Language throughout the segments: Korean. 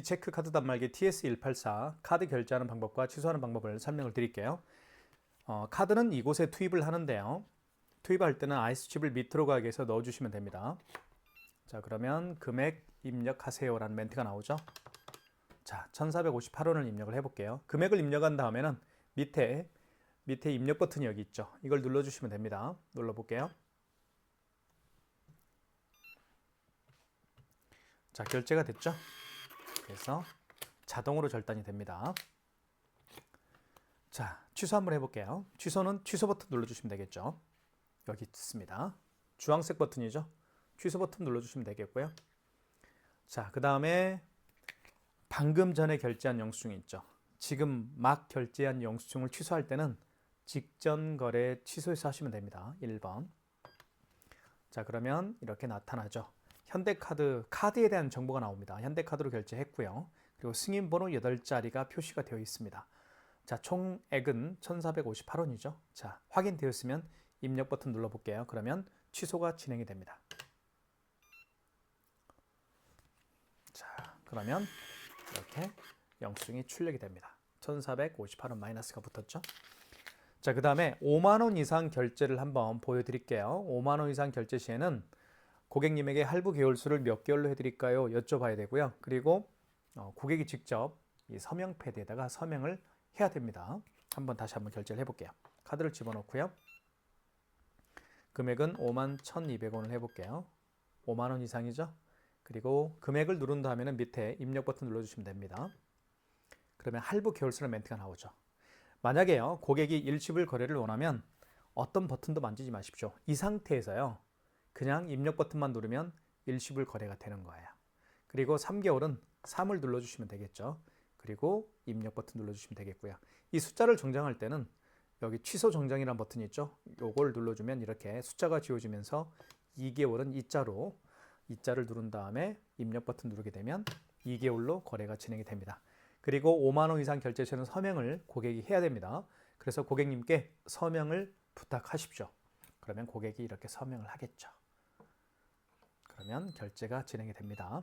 B체크 카드 단말기 TS184 카드 결제하는 방법과 취소하는 방법을 설명을 드릴게요. 카드는 이곳에 투입을 하는데요. 투입할 때는 IS칩을 밑으로 가게 해서 넣어주시면 됩니다. 자, 그러면 금액 입력하세요라는 멘트가 나오죠. 자, 1458원을 입력을 해볼게요. 금액을 입력한 다음에는 밑에 입력 버튼이 여기 있죠. 이걸 눌러주시면 됩니다. 눌러볼게요. 자, 결제가 됐죠. 그래서 자동으로 절단이 됩니다. 자, 취소 한번 해볼게요. 취소는 취소 버튼 눌러주시면 되겠죠. 여기 있습니다. 주황색 버튼이죠. 취소 버튼 눌러주시면 되겠고요. 자, 그 다음에 방금 전에 결제한 영수증이 있죠. 지금 막 결제한 영수증을 취소할 때는 직전 거래 취소해서 하시면 됩니다. 1번. 자, 그러면 이렇게 나타나죠. 카드에 대한 정보가 나옵니다. 현대카드로 결제했고요. 그리고 승인번호 8자리가 표시가 되어 있습니다. 자, 총액은 1,458원이죠. 자, 확인되었으면 입력 버튼 눌러볼게요. 그러면 취소가 진행이 됩니다. 자, 그러면 이렇게 영수증이 출력이 됩니다. 1,458원 마이너스가 붙었죠. 자, 그 다음에 5만 원 이상 결제를 한번 보여드릴게요. 5만 원 이상 결제 시에는 고객님에게 할부 개월수를 몇 개월로 해드릴까요? 여쭤봐야 되고요. 그리고 고객이 직접 이 서명 패드에다가 서명을 해야 됩니다. 다시 한번 결제를 해볼게요. 카드를 집어넣고요. 금액은 51,200원을 해볼게요. 5만 원 이상이죠? 그리고 금액을 누른 다음에는 밑에 입력 버튼 눌러주시면 됩니다. 그러면 할부 개월수라는 멘트가 나오죠. 만약에요, 고객이 일시불 거래를 원하면 어떤 버튼도 만지지 마십시오. 이 상태에서요, 그냥 입력 버튼만 누르면 일시불 거래가 되는 거예요. 그리고 3개월은 3을 눌러주시면 되겠죠. 그리고 입력 버튼 눌러주시면 되겠고요. 이 숫자를 정정할 때는 여기 취소 정정이라는 버튼이 있죠. 요걸 눌러주면 이렇게 숫자가 지워지면서 2개월은 이자를 누른 다음에 입력 버튼 누르게 되면 2개월로 거래가 진행이 됩니다. 그리고 5만 원 이상 결제 시에는 서명을 고객이 해야 됩니다. 그래서 고객님께 서명을 부탁하십시오. 그러면 고객이 이렇게 서명을 하겠죠. 그러면 결제가 진행이 됩니다.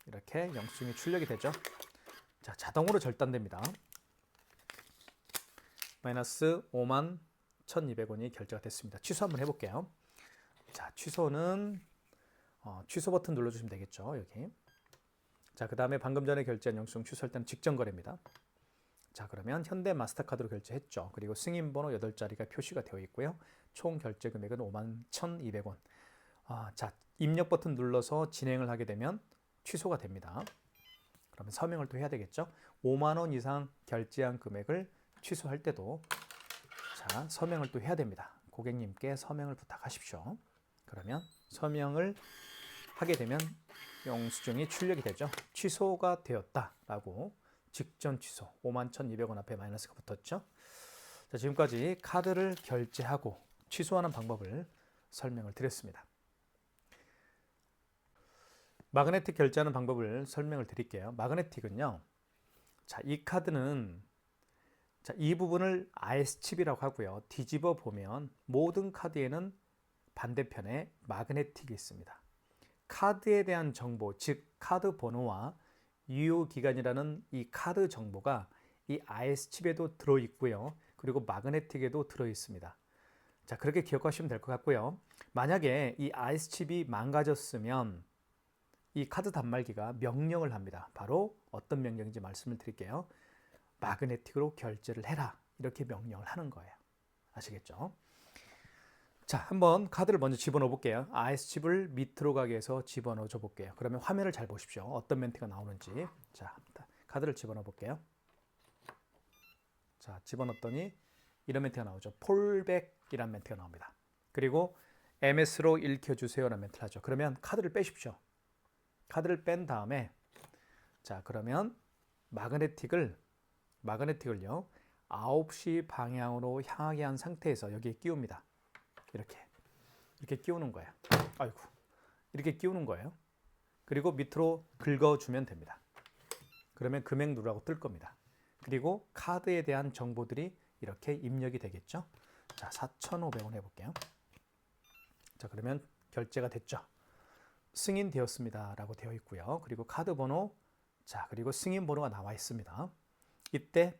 이렇게 영수증이 출력이 되죠. 자, 자동으로 절단됩니다. 마이너스 51,200원이 결제가 됐습니다. 취소 한번 해볼게요. 자, 취소는 취소 버튼 눌러주시면 되겠죠. 여기. 자, 그 다음에 방금 전에 결제한 영수증 취소할 때는 직전 거래입니다. 자, 그러면 현대 마스터카드로 결제했죠. 그리고 승인번호 8자리가 표시가 되어 있고요. 총 결제 금액은 51,200원. 자, 입력 버튼 눌러서 진행을 하게 되면 취소가 됩니다. 그러면 서명을 또 해야 되겠죠. 5만 원 이상 결제한 금액을 취소할 때도 자, 서명을 또 해야 됩니다. 고객님께 서명을 부탁하십시오. 그러면 서명을 하게 되면 영수증이 출력이 되죠. 취소가 되었다라고 직전 취소 51,200원 앞에 마이너스가 붙었죠. 자, 지금까지 카드를 결제하고 취소하는 방법을 설명을 드렸습니다. 마그네틱 결제하는 방법을 설명을 드릴게요. 마그네틱은요. 자, 이 카드는 자, 이 부분을 IS칩이라고 하고요. 뒤집어 보면 모든 카드에는 반대편에 마그네틱이 있습니다. 카드에 대한 정보, 즉 카드 번호와 유효 기간이라는 이 카드 정보가 이 IS칩에도 들어 있고요. 그리고 마그네틱에도 들어 있습니다. 자, 그렇게 기억하시면 될 것 같고요. 만약에 이 IS칩이 망가졌으면 이 카드 단말기가 명령을 합니다. 바로 어떤 명령인지 말씀을 드릴게요. 마그네틱으로 결제를 해라. 이렇게 명령을 하는 거예요. 아시겠죠? 자, 한번 카드를 먼저 집어넣어 볼게요. IS칩을 밑으로 가게 해서 집어넣어 줘 볼게요. 그러면 화면을 잘 보십시오. 어떤 멘트가 나오는지. 자, 카드를 집어넣어 볼게요. 자, 집어넣었더니 이런 멘트가 나오죠. 폴백이란 멘트가 나옵니다. 그리고 MS로 읽혀주세요라는 멘트를 하죠. 그러면 카드를 빼십시오. 카드를 뺀 다음에 자, 그러면 마그네틱을요 9시 방향으로 향하게 한 상태에서 여기에 끼웁니다. 이렇게 끼우는 거예요. 아이고, 이렇게 끼우는 거예요. 그리고 밑으로 긁어주면 됩니다. 그러면 금액 누르라고 뜰 겁니다. 그리고 카드에 대한 정보들이 이렇게 입력이 되겠죠. 자, 4,500원 해볼게요. 자, 그러면 결제가 됐죠. 승인되었습니다 라고 되어 있고요. 그리고 카드 번호, 자, 그리고 승인 번호가 나와 있습니다. 이때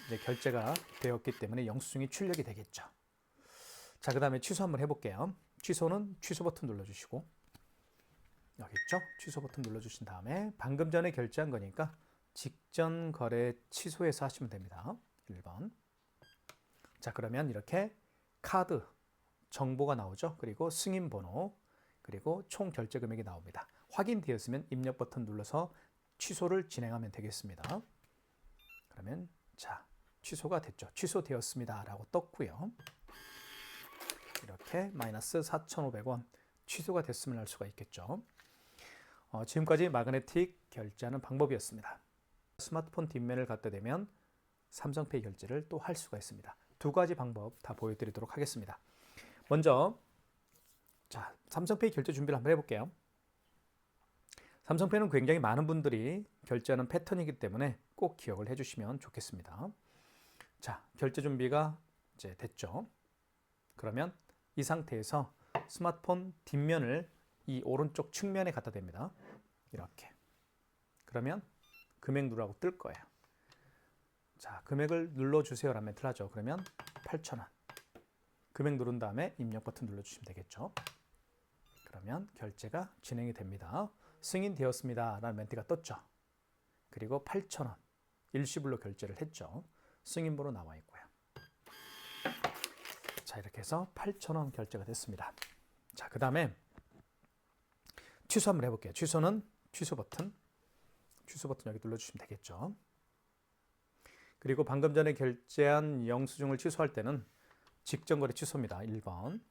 이제 결제가 되었기 때문에 영수증이 출력이 되겠죠. 자, 그 다음에 취소 한번 해볼게요. 취소는 취소 버튼 눌러주시고, 여기 있죠? 취소 버튼 눌러주신 다음에 방금 전에 결제한 거니까 직전 거래 취소해서 하시면 됩니다. 1번. 자, 그러면 이렇게 카드 정보가 나오죠. 그리고 승인 번호, 그리고 총 결제 금액이 나옵니다. 확인되었으면 입력 버튼 눌러서 취소를 진행하면 되겠습니다. 그러면 자, 취소가 됐죠. 취소되었습니다 라고 떴고요. 이렇게 마이너스 4,500원 취소가 됐음을 알 수가 있겠죠. 지금까지 마그네틱 결제하는 방법이었습니다. 스마트폰 뒷면을 갖다 대면 삼성페이 결제를 또 할 수가 있습니다. 두 가지 방법 다 보여드리도록 하겠습니다. 먼저 자, 삼성페이 결제 준비를 한번 해볼게요. 삼성페이는 굉장히 많은 분들이 결제하는 패턴이기 때문에 꼭 기억을 해주시면 좋겠습니다. 자, 결제 준비가 이제 됐죠. 그러면 이 상태에서 스마트폰 뒷면을 이 오른쪽 측면에 갖다 댑니다. 이렇게. 그러면 금액 누르라고 뜰 거예요. 자, 금액을 눌러주세요 라는 멘트를 하죠. 그러면 8,000원. 금액 누른 다음에 입력 버튼 눌러주시면 되겠죠. 그러면 결제가 진행이 됩니다. 승인되었습니다 라는 멘트가 떴죠. 그리고 8,000원 일시불로 결제를 했죠. 승인번호 나와 있고요. 자, 이렇게 해서 8,000원 결제가 됐습니다. 자, 그 다음에 취소 한번 해볼게요. 취소는 취소 버튼 여기 눌러주시면 되겠죠. 그리고 방금 전에 결제한 영수증을 취소할 때는 직전거래 취소입니다. 1번.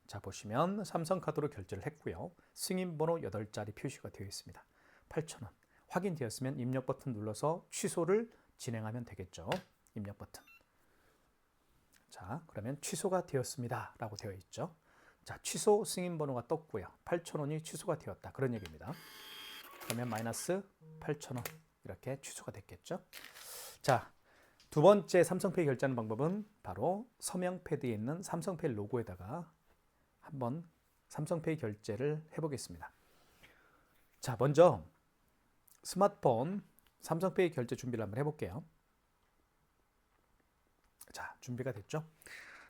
자, 보시면 삼성카드로 결제를 했고요. 승인번호 8자리 표시가 되어 있습니다. 8,000원. 확인되었으면 입력 버튼 눌러서 취소를 진행하면 되겠죠. 입력 버튼. 자, 그러면 취소가 되었습니다 라고 되어 있죠. 자, 취소 승인번호가 떴고요. 8,000원이 취소가 되었다. 그런 얘기입니다. 그러면 마이너스 8,000원 이렇게 취소가 됐겠죠. 자, 두 번째 삼성페이 결제하는 방법은 바로 서명 패드에 있는 삼성페이 로고에다가 한번 삼성페이 결제를 해보겠습니다. 자, 먼저 스마트폰 삼성페이 결제 준비를 한번 해볼게요. 자, 준비가 됐죠?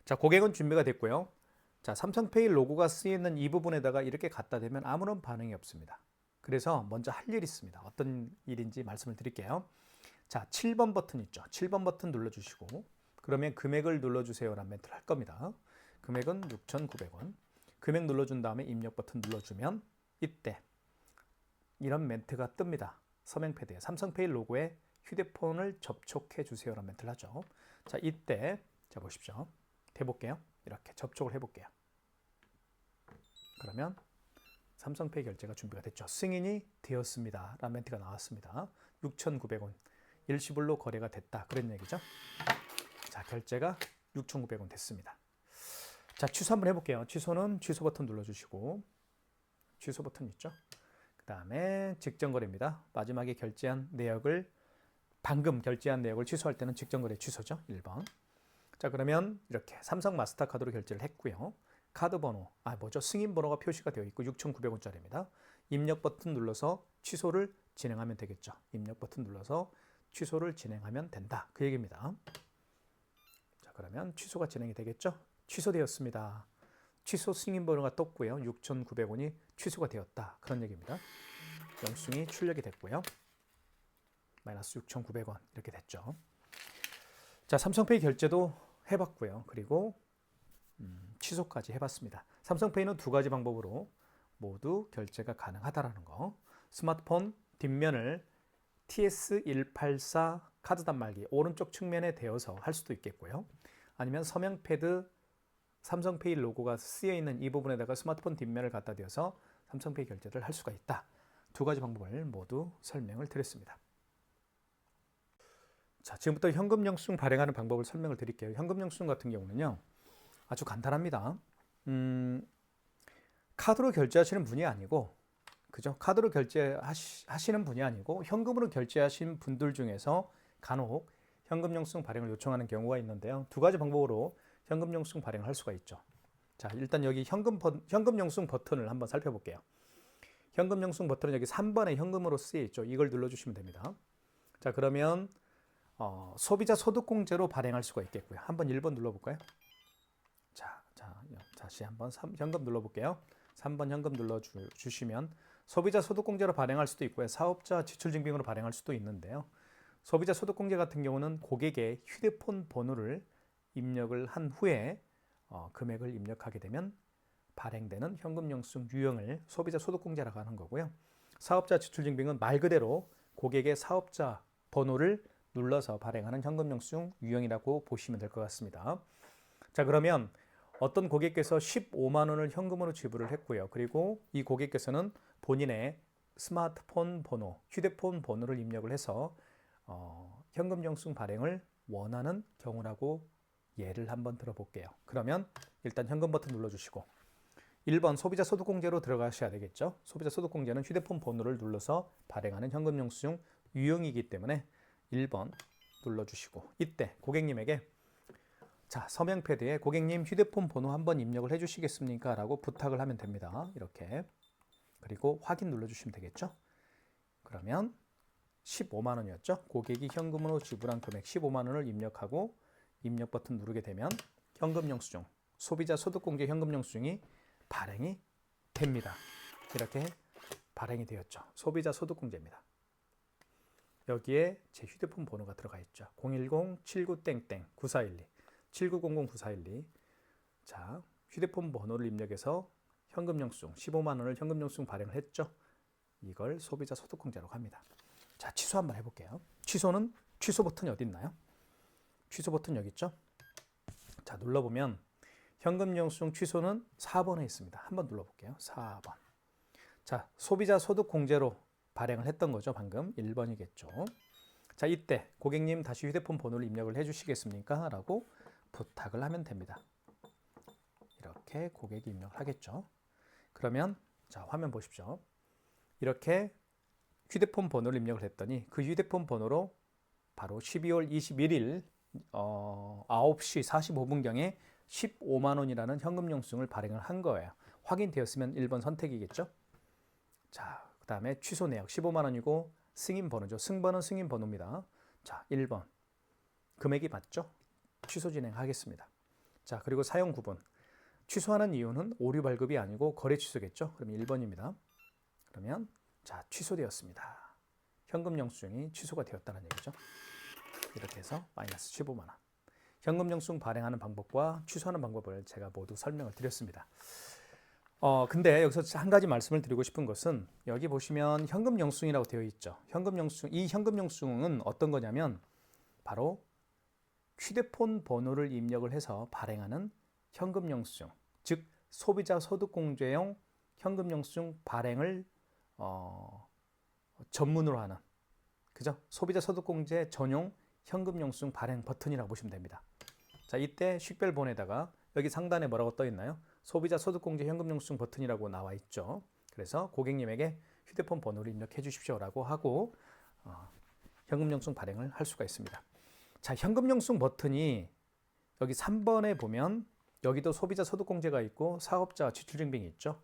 자, 고객은 준비가 됐고요. 자, 삼성페이 로고가 쓰여있는 이 부분에다가 이렇게 갖다 대면 아무런 반응이 없습니다. 그래서 먼저 할 일이 있습니다. 어떤 일인지 말씀을 드릴게요. 자, 7번 버튼 있죠? 7번 버튼 눌러주시고 그러면 금액을 눌러주세요 라는 멘트를 할 겁니다. 금액은 6,900원. 금액 눌러준 다음에 입력 버튼 눌러주면 이때 이런 멘트가 뜹니다. 서명 패드에 삼성페이 로고에 휴대폰을 접촉해 주세요 라는 멘트를 하죠. 자, 이때 자 보십시오. 해볼게요. 이렇게 접촉을 해볼게요. 그러면 삼성페이 결제가 준비가 됐죠. 승인이 되었습니다 라는 멘트가 나왔습니다. 6,900원 일시불로 거래가 됐다 그런 얘기죠. 자, 결제가 6,900원 됐습니다. 자, 취소 한번 해볼게요. 취소는 취소 버튼 눌러주시고 취소 버튼 있죠. 그 다음에 직전거래입니다. 마지막에 결제한 내역을 방금 결제한 내역을 취소할 때는 직전거래 취소죠. 1번. 자, 그러면 이렇게 삼성 마스터카드로 결제를 했고요. 카드 번호, 승인 번호가 표시가 되어 있고 6,900원짜리입니다. 입력 버튼 눌러서 취소를 진행하면 되겠죠. 입력 버튼 눌러서 취소를 진행하면 된다. 그 얘기입니다. 자, 그러면 취소가 진행이 되겠죠. 취소되었습니다. 취소 승인 번호가 떴고요. 6,900원이 취소가 되었다. 그런 얘기입니다. 영수증이 출력이 됐고요. 마이너스 6,900원 이렇게 됐죠. 자, 삼성페이 결제도 해봤고요. 그리고 취소까지 해봤습니다. 삼성페이는 두 가지 방법으로 모두 결제가 가능하다라는 거. 스마트폰 뒷면을 TS184 카드 단말기 오른쪽 측면에 대어서 할 수도 있겠고요. 아니면 서명 패드 삼성페이 로고가 쓰여 있는 이 부분에다가 스마트폰 뒷면을 갖다 대어서 삼성페이 결제를 할 수가 있다. 두 가지 방법을 모두 설명을 드렸습니다. 자, 지금부터 현금 영수증 발행하는 방법을 설명을 드릴게요. 현금 영수증 같은 경우는요, 아주 간단합니다. 카드로 결제하시는 분이 아니고, 그죠? 카드로 결제하시는 분이 아니고 현금으로 결제하신 분들 중에서 간혹 현금 영수증 발행을 요청하는 경우가 있는데요. 두 가지 방법으로 현금 영수증 발행을 할 수가 있죠. 자, 일단 여기 현금 영수증 버튼을 한번 살펴볼게요. 현금 영수증 버튼은 여기 3번에 현금으로 쓰여 있죠. 이걸 눌러주시면 됩니다. 자, 그러면 소비자 소득공제로 발행할 수가 있겠고요. 한번 1번 눌러볼까요? 자, 다시 한번 현금 눌러볼게요. 3번 현금 눌러주시면 소비자 소득공제로 발행할 수도 있고요. 사업자 지출증빙으로 발행할 수도 있는데요. 소비자 소득공제 같은 경우는 고객의 휴대폰 번호를 입력을 한 후에 금액을 입력하게 되면 발행되는 현금 영수증 유형을 소비자 소득공제라고 하는 거고요. 사업자 지출증빙은 말 그대로 고객의 사업자 번호를 눌러서 발행하는 현금 영수증 유형이라고 보시면 될 것 같습니다. 자, 그러면 어떤 고객께서 15만 원을 현금으로 지불을 했고요. 그리고 이 고객께서는 본인의 스마트폰 번호, 휴대폰 번호를 입력을 해서 현금 영수증 발행을 원하는 경우라고 예를 한번 들어볼게요. 그러면 일단 현금 버튼 눌러주시고 1번 소비자 소득공제로 들어가셔야 되겠죠. 소비자 소득공제는 휴대폰 번호를 눌러서 발행하는 현금 영수증 유형이기 때문에 1번 눌러주시고 이때 고객님에게 자, 서명 패드에 고객님 휴대폰 번호 한번 입력을 해주시겠습니까? 라고 부탁을 하면 됩니다. 이렇게. 그리고 확인 눌러주시면 되겠죠. 그러면 15만 원이었죠. 고객이 현금으로 지불한 금액 15만 원을 입력하고 입력 버튼 누르게 되면 현금 영수증, 소비자 소득공제 현금 영수증이 발행이 됩니다. 이렇게 발행이 되었죠. 소비자 소득공제입니다. 여기에 제 휴대폰 번호가 들어가 있죠. 010-79-9412 7900-9412. 자, 휴대폰 번호를 입력해서 현금 영수증 15만 원을 현금 영수증 발행을 했죠. 이걸 소비자 소득공제라고 합니다. 자, 취소 한번 해볼게요. 취소는 취소 버튼이 어디 있나요? 취소 버튼 여기 있죠. 자, 눌러보면 현금 영수증 취소는 4번에 있습니다. 한번 눌러볼게요. 4번. 자, 소비자 소득공제로 발행을 했던 거죠. 방금 1번이겠죠. 자, 이때 고객님 다시 휴대폰 번호를 입력을 해주시겠습니까? 라고 부탁을 하면 됩니다. 이렇게 고객이 입력을 하겠죠. 그러면 자, 화면 보십시오. 이렇게 휴대폰 번호를 입력을 했더니 그 휴대폰 번호로 바로 12월 21일 9시 45분경에 15만 원이라는 현금 영수증을 발행을 한 거예요. 확인되었으면 1번 선택이겠죠. 자, 그 다음에 취소 내역 15만 원이고 승인 번호죠. 승번은 승인 번호입니다. 자, 1번 금액이 맞죠? 취소 진행하겠습니다. 자, 그리고 사용 구분. 취소하는 이유는 오류 발급이 아니고 거래 취소겠죠. 그럼 1번입니다. 그러면 자, 취소되었습니다. 현금 영수증이 취소가 되었다는 얘기죠. 이렇게 해서 마이너스 15만 원. 현금 영수증 발행하는 방법과 취소하는 방법을 제가 모두 설명을 드렸습니다. 근데 여기서 한 가지 말씀을 드리고 싶은 것은 여기 보시면 현금 영수증이라고 되어 있죠. 현금 영수증, 이 현금 영수증은 어떤 거냐면 바로 휴대폰 번호를 입력을 해서 발행하는 현금 영수증, 즉 소비자 소득공제용 현금 영수증 발행을 전문으로 하는, 그죠? 소비자 소득공제 전용 현금 영수증 발행 버튼이라고 보시면 됩니다. 자, 이때 식별번호에다가 여기 상단에 뭐라고 떠 있나요? 소비자 소득공제 현금 영수증 버튼이라고 나와 있죠. 그래서 고객님에게 휴대폰 번호를 입력해 주십시오라고 하고 현금 영수증 발행을 할 수가 있습니다. 자, 현금 영수증 버튼이 여기 3번에 보면 여기도 소비자 소득공제가 있고 사업자 지출증빙이 있죠.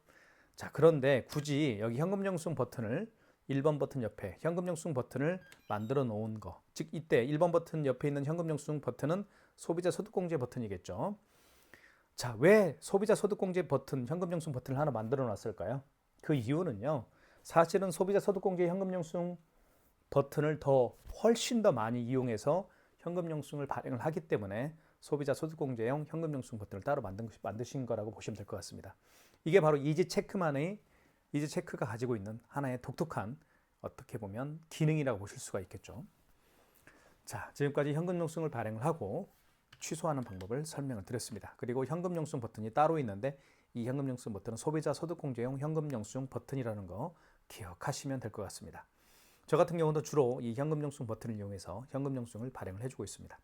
자, 그런데 굳이 여기 현금 영수증 버튼을 1번 버튼 옆에 현금 영수증 버튼을 만들어 놓은 거, 즉 이때 1번 버튼 옆에 있는 현금 영수증 버튼은 소비자 소득공제 버튼이겠죠. 자, 왜 소비자 소득공제 버튼, 현금 영수증 버튼을 하나 만들어 놨을까요? 그 이유는요, 사실은 소비자 소득공제 현금 영수증 버튼을 훨씬 더 많이 이용해서 현금 영수증을 발행을 하기 때문에 소비자 소득공제용 현금 영수증 버튼을 따로 만드신 거라고 보시면 될 것 같습니다. 이게 바로 이지체크가 가지고 있는 하나의 독특한, 어떻게 보면 기능이라고 보실 수가 있겠죠. 자, 지금까지 현금 영수증을 발행을 하고 취소하는 방법을 설명을 드렸습니다. 그리고 현금 영수증 버튼이 따로 있는데 이 현금 영수증 버튼은 소비자 소득공제용 현금 영수증 버튼이라는 거 기억하시면 될 것 같습니다. 저 같은 경우도 주로 이 현금 영수증 버튼을 이용해서 현금 영수증을 발행을 해주고 있습니다.